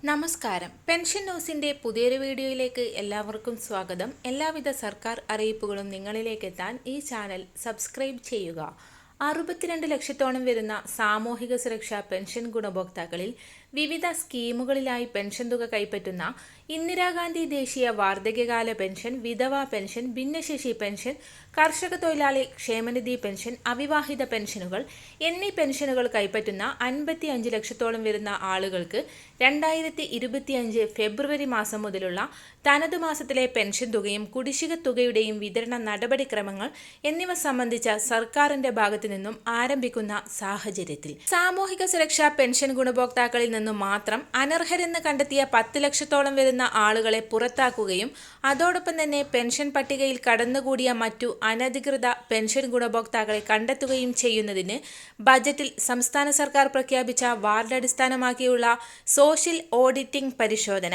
നമസ്കാരം. പെൻഷൻ ന്യൂസിന്റെ പുതിയൊരു വീഡിയോയിലേക്ക് എല്ലാവർക്കും സ്വാഗതം. എല്ലാവിധ സർക്കാർ അറിയിപ്പുകളും നിങ്ങളിലേക്ക് എത്താൻ ഈ ചാനൽ സബ്സ്ക്രൈബ് ചെയ്യുക. 62 ലക്ഷത്തോളം വരുന്ന സാമൂഹിക സുരക്ഷാ പെൻഷൻ ഗുണഭോക്താക്കളിൽ വിവിധ സ്കീമുകളിലായി പെൻഷൻ തുക കൈപ്പറ്റുന്ന ഇന്ദിരാഗാന്ധി ദേശീയ വാർദ്ധക്യകാല പെൻഷൻ, വിധവാ പെൻഷൻ, ഭിന്നശേഷി പെൻഷൻ, കർഷക തൊഴിലാളി ക്ഷേമനിധി പെൻഷൻ, അവിവാഹിത പെൻഷനുകൾ എന്നീ പെൻഷനുകൾ കൈപ്പറ്റുന്ന 55 ലക്ഷത്തോളം വരുന്ന ആളുകൾക്ക് 2025 ഫെബ്രുവരി മാസം മുതലുള്ള തനതു മാസത്തിലെ പെൻഷൻ തുകയും കുടിശ്ശിക തുകയുടെയും വിതരണ നടപടിക്രമങ്ങൾ എന്നിവ സംബന്ധിച്ച സർക്കാരിന്റെ ഭാഗത്തു നിന്നും ആരംഭിക്കുന്ന സാഹചര്യത്തിൽ സാമൂഹിക സുരക്ഷാ പെൻഷൻ ഗുണഭോക്താക്കളിൽ നിന്നും മാത്രം അനർഹരെന്ന് കണ്ടെത്തിയ 10 ലക്ഷത്തോളം വരുന്ന ആളുകളെ പുറത്താക്കുകയും അതോടൊപ്പം തന്നെ പെൻഷൻ പട്ടികയിൽ കടന്നുകൂടിയ മറ്റു അനധികൃത പെൻഷൻ ഗുണഭോക്താക്കളെ കണ്ടെത്തുകയും ചെയ്യുന്നതിന് ബജറ്റിൽ സംസ്ഥാന സർക്കാർ പ്രഖ്യാപിച്ച വാർഡ് അടിസ്ഥാനമാക്കിയുള്ള സോഷ്യൽ ഓഡിറ്റിംഗ് പരിശോധന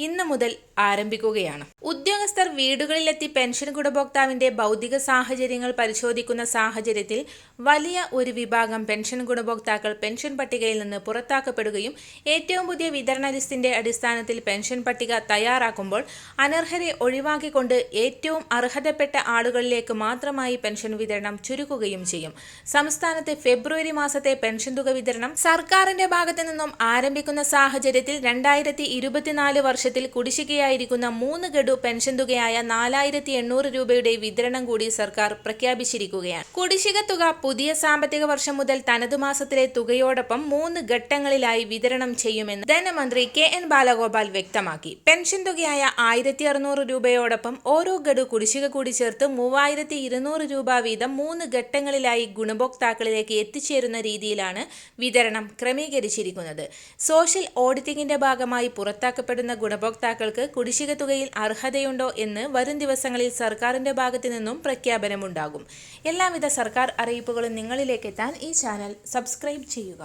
ഇന്നു മുതൽ ആരംഭിക്കുകയാണ്. ഉദ്യോഗസ്ഥർ വീടുകളിലെത്തി പെൻഷൻ ഗുണഭോക്താവിന്റെ ഭൗതിക സാഹചര്യങ്ങൾ പരിശോധിക്കുന്ന സാഹചര്യത്തിൽ വലിയ ഒരു വിഭാഗം പെൻഷൻ ഗുണഭോക്താക്കൾ പെൻഷൻ പട്ടികയിൽ നിന്ന് പുറത്താക്കപ്പെടുകയും ഏറ്റവും പുതിയ വിതരണ ലിസ്റ്റിന്റെ അടിസ്ഥാനത്തിൽ പെൻഷൻ പട്ടിക തയ്യാറാക്കുമ്പോൾ അനർഹരെ ഒഴിവാക്കിക്കൊണ്ട് ഏറ്റവും അർഹതപ്പെട്ട ആളുകളിലേക്ക് മാത്രമായി പെൻഷൻ വിതരണം ചുരുക്കുകയും ചെയ്യും. സംസ്ഥാനത്ത് ഫെബ്രുവരി മാസത്തെ പെൻഷൻ തുക വിതരണം സർക്കാരിന്റെ ഭാഗത്തു നിന്നും ആരംഭിക്കുന്ന സാഹചര്യത്തിൽ 2024 വർഷത്തിൽ കുടിശ്ശികയായിരിക്കുന്ന 3 ഗഡു പെൻഷൻ തുകയായ 4800 രൂപയുടെ വിതരണം കൂടി സർക്കാർ പ്രഖ്യാപിച്ചിരിക്കുകയാണ്. കുടിശ്ശിക തുക പുതിയ സാമ്പത്തിക വർഷം മുതൽ തനതു മാസത്തിലെ തുകയോടൊപ്പം 3 ഘട്ടങ്ങളിലായി വിതരണം ചെയ്യുമെന്ന് ധനമന്ത്രി KN ബാലഗോപാൽ വ്യക്തമാക്കി. പെൻഷൻ തുകയായ 1600 രൂപയോടൊപ്പം ഓരോ ഗഡു കുടിശ്ശിക കൂടി ചേർത്ത് 3200 രൂപ വീതം 3 ഘട്ടങ്ങളിലായി ഗുണഭോക്താക്കളിലേക്ക് എത്തിച്ചേരുന്ന രീതിയിലാണ് വിതരണം ക്രമീകരിച്ചിരിക്കുന്നത്. സോഷ്യൽ ഓഡിറ്റിംഗിന്റെ ഭാഗമായി പുറത്താക്കപ്പെടുന്ന ഗുണഭോക്താക്കൾക്ക് കുടിശ്ശിക തുകയിൽ അർഹതയുണ്ടോ എന്ന് വരും ദിവസങ്ങളിൽ സർക്കാരിന്റെ ഭാഗത്തു നിന്നും പ്രഖ്യാപനമുണ്ടാകും. എല്ലാവിധ സർക്കാർ അറിയിപ്പുകളും നിങ്ങളിലേക്ക് എത്താൻ ഈ ചാനൽ സബ്സ്ക്രൈബ് ചെയ്യുക.